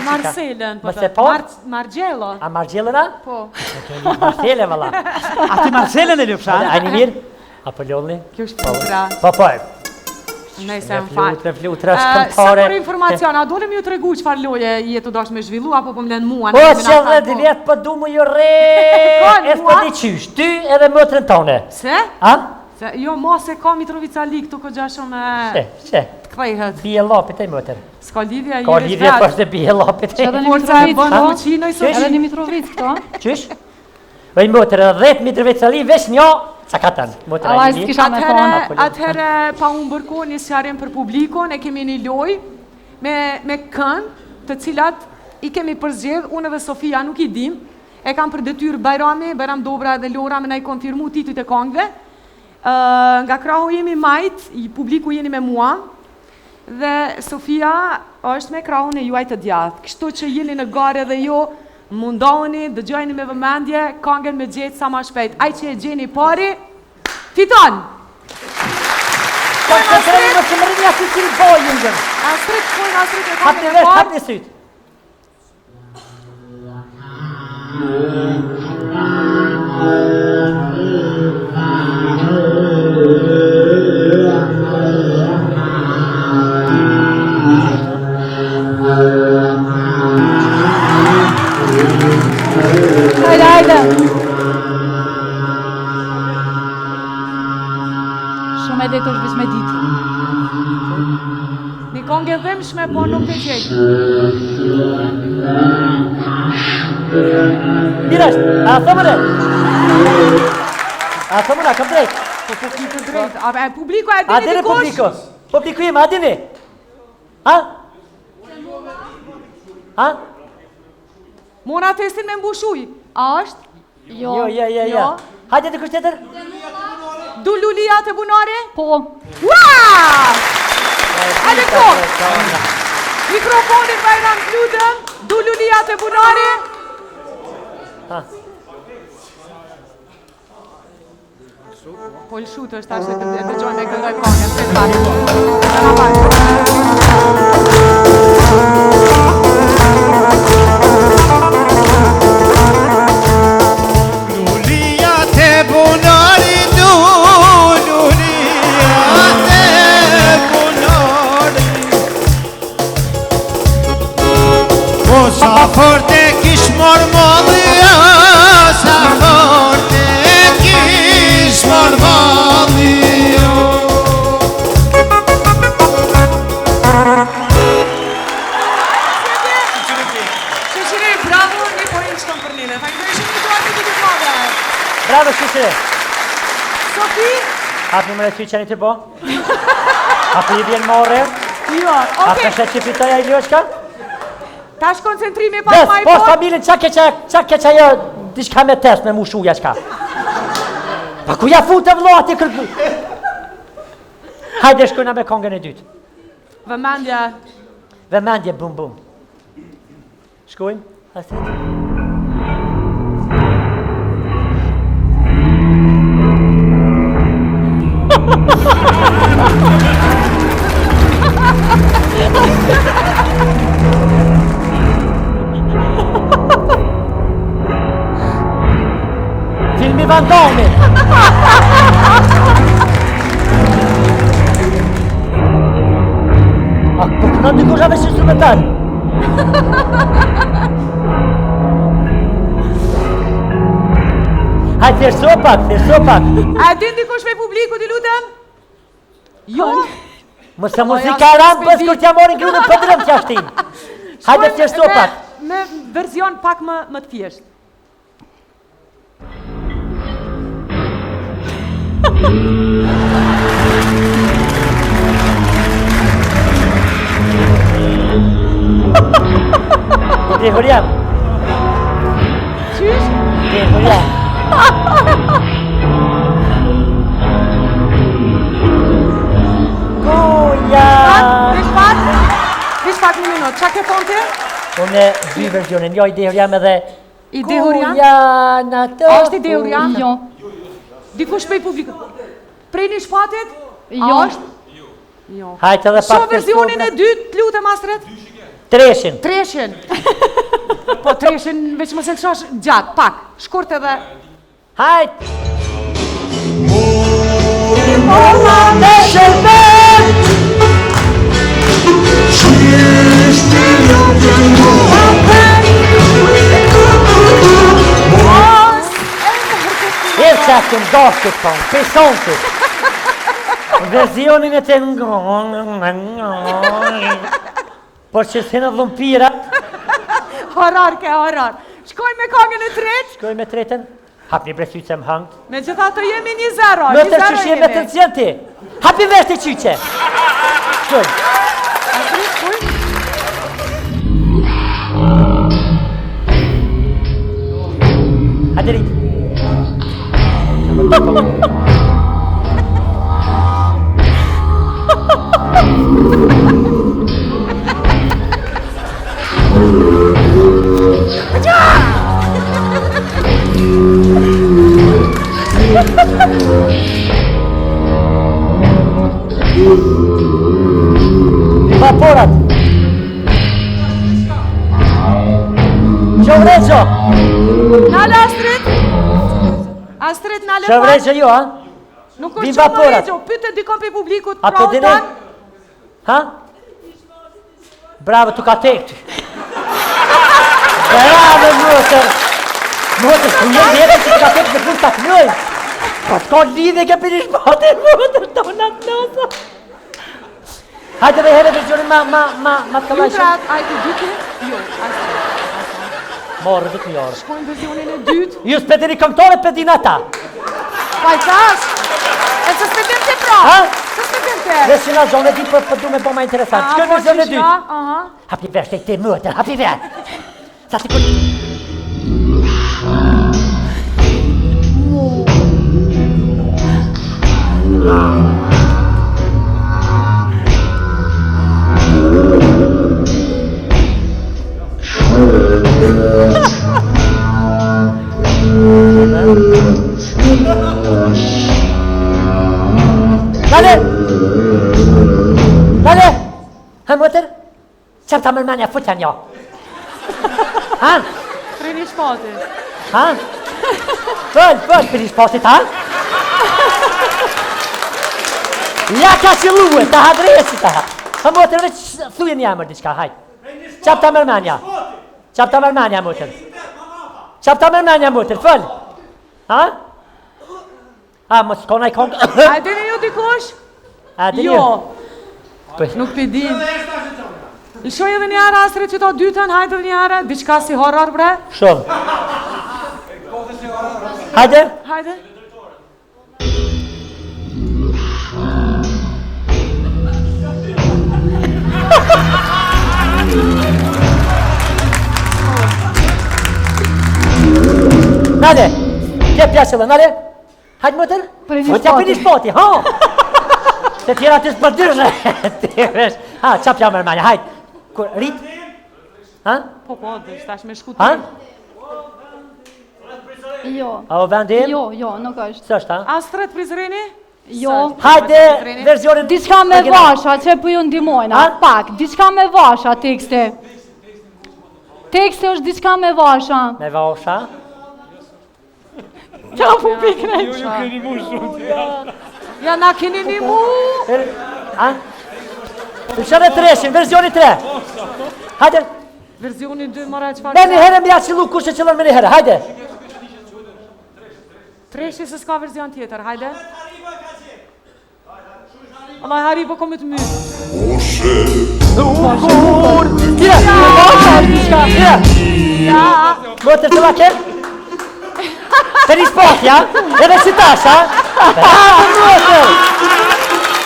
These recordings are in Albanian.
Marcelën, Margjello. A Margjellëna? Po. Marcele, valla. A ti Marcelën e lëpsha? A një mirë? Apo Lolli? Kjo është putra. Po. Nëse më fal. Sa Sa për informacion, a dole më ju tregu çfarë loje je të dash me zhvillu apo po më lën mua? Po, që 10 vjet po du mu ju re... E s'po di qysh, ty edhe motrën tone. Se? A? Se, jo, ma se ka Mitrovica Lig të këgja shumë... Që? Të këpajhet. Bije lapit e motër. S'ka lidhja, Ka lidhja po është bije lapit e. Forca e bënë fuqinoj së Edhe një Mitrovic këto? Qysh? Vej motër, 10 Mitrovica Lig, vesh një... Ca ka tanë, motër Allah s'ki kisha me thonë. Atëherë, pa unë bërko një sjarim për publikon, e kemi një loj me kënd të cilat i kemi përzgjedh, unë dhe Sofia nuk i dim, e kam për detyrë Bajram Dobra dhe Lora me na i konfirmu titujt e kongve. Nga krahu jemi majt, i publiku jeni me mua, dhe Sofia është me krahun e juaj të djathtë. Kështu që jeni në gare dhe jo, mundoheni, dëgjojeni me vëmendje, kangen me gjetë sa ma shpejt. Aj që e gjeni pari, fiton! Koncentremi më që më rrinja si që i bojën gjënë. Astrid, pojnë Astrid e Hap kangen një e vesh, hap parë. një sytë. Hajde. Shumë e detë është veç me ditë. Një kongë dhimshme, po nuk të gjejtë. Mirasht, a thëmëre? A thëmëra, kam drejt. Po ki të drejtë. A publiko e A dini dini dikush? publiko? Publiko jem, a dini? Ha? Ha? Mona testin me mbushuj. A është? Jo. Jo. Hajde dikush tjetër? Du lulia të bunare? Po. Ua! Hajde kohë! Mikrofonin Bajram Kludën, du lulia të bunare? Po lëshut është ashtë të dëgjoj me këndoj kongën, se të Lulia te bunari, lulia te bunari. Po sa forte kish mormolli, sa forte kish mormolli. Shëshire, bravo, një pojnë shton për njële. Fajtërej shumë të duartë të të madhe. Bravo, shishire. Sofi? Hap një mëre ty qeni të po? Apo i vjen more? Jo, A okej. të që fitoja i Ljoshka? Tash koncentrimi pak Des, ma i post po. familin qa keqa jo diçka me test me mushuja qka. Pa ku ja fute vllati kërku? Hajde shkojna me kongën e dytë. Vëmendja. Vëmendje bum bum. Shkojmë? Astrid? Filmi Van Damme. A po këna dikush avesh instrumental? Hajde, thjeshtëso pak. A din dikush me publiku, ti lutem? Jo? Mëse muzika ram, bës kur t'ja morin grunën për drëm t'ja shtin. Hajde, thjeshtëso pak. Me verzion pak më të thjesht. Dehuriam. Qysh? Dehuriam. Goja. Vish pak një minut, qa ke thonë ti? Unë dy versionin, jo i Dehuriam edhe... I Dehuriam? Goja në të... A është i Dehuriam? Jo. Dikush prej publiku. Prej një shpatit? Jo. A është? Jo. Hajtë edhe Shoh versionin e dytë, lutem Astrid. Treshin. Treshin. Po treshin veç mos e lëshosh gjatë, pak. Shkurt edhe. Hajtë. Molla me shërbet. Erçaktën dashkët tonë, pesontit. Versionin e të por që s'hinë dhumpirat. Harar ke harar. Shkoj me kangën e tretë. Shkoj me tretën. Hapni bresyqe më hangët. Me që tha të jemi 1-0. Më të që shje me të nëzjen ti. Hapi vesh të qyqe. Shkoj. Hajde rritë. Vaporat. Shëvreqo. Nale Astrid. Astrid nale pak. Shëvreqo jo, ha? Nuk Vin është që më vaporat. regjo. Pyte dikon për publikut A pra po o dine? tanë. Ha? Bravo, tu ka tektë. Bravo, motër. Motër, ku jenë vjetër që tu ka tektë me plus të kënëj. Po t'ka lidhe ke për ishpate, motër, tona të nësa. Hajde dhe herë versionin ma të kalajshëm. Jutrat, ajtë dytë? Jo, Astrid. Morë, dhëtë një orë. Shkojnë versionin e dytë. Ju s'peteri këngtore pedin ata. Pa i thash. E që s'petim të pra. Ha? Që s'petim të. Dhe që nga zonë e di për du me po ma interesant. Shkojnë versionin e dytë. Aha. Hapi vesh të i te mëtër, hapi vesh. Sa ti kur... Dale! Dale! Ha, mëtër? Qëm ta mërmanja futja njo? Ha? Preni shpati. Ha? Fëll, për i shpatit, ha? Ja ka qëlluë, ta hadresi ta ha. Ha, mëtër, veç thuje një emër diqka, hajt. Qëm ta mërmanja? Qëm ta mërmanja, mëtër? Qëm ta mërmanja, mëtër, fëll? Ha? Ha, më s'kona i kongë... A e dini ju dikush? A, dhe Jo. një? Nuk pëdim. Lëshoj edhe një ara Astrid që to dytën, hajde edhe një ara, diçka si horror bre. Shumë. Hajde? Hajde. Nale, kje pjashëllë, nale? Hajde mëtër? Për një Futja për një shpoti, ha? Se tjera të s'përdyrë. Ha, qap jam mërmanja, hajde. Kur, rrit? Ha? Po, dhe shtash me shku Ha? ti. Jo. A o vendim? Jo, nuk është. Së është, ha? Astrid Prizreni? Jo. Hajde, versionin... Diçka me vasha, që për ju ndimojna, Ha? pak, diçka me vasha tekste. Tekste është diçka me vasha. Me vasha? Qa pu pikre? Ja na keni një mu. Ha? Lëshën e treshin, versionin 3. Hajde, Verzioni 2 mora qëfar me një herë mja qëllu kushe qëllën me një herë, hajde. Treshi se s'ka verzion tjetër, hajde. Allah, Haribo kom të mytë. Tira, vasha është diçka, tira. Ja. Mëtër të lake? Për një spot, ja? Edhe si tash, ha? Bravo, mëtër!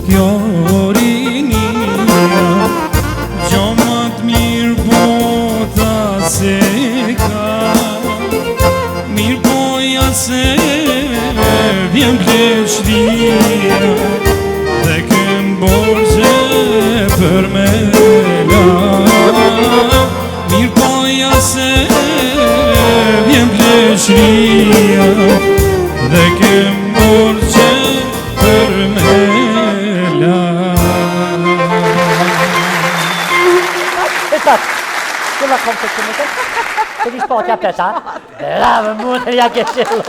Kjo rinia, gjomat mirë bota se ka, mirë poja se vjen kleçtia, dhe kem borgje la kom këtë motër. Të di shpatja peta. Bravo, motër, ja ke qëllu.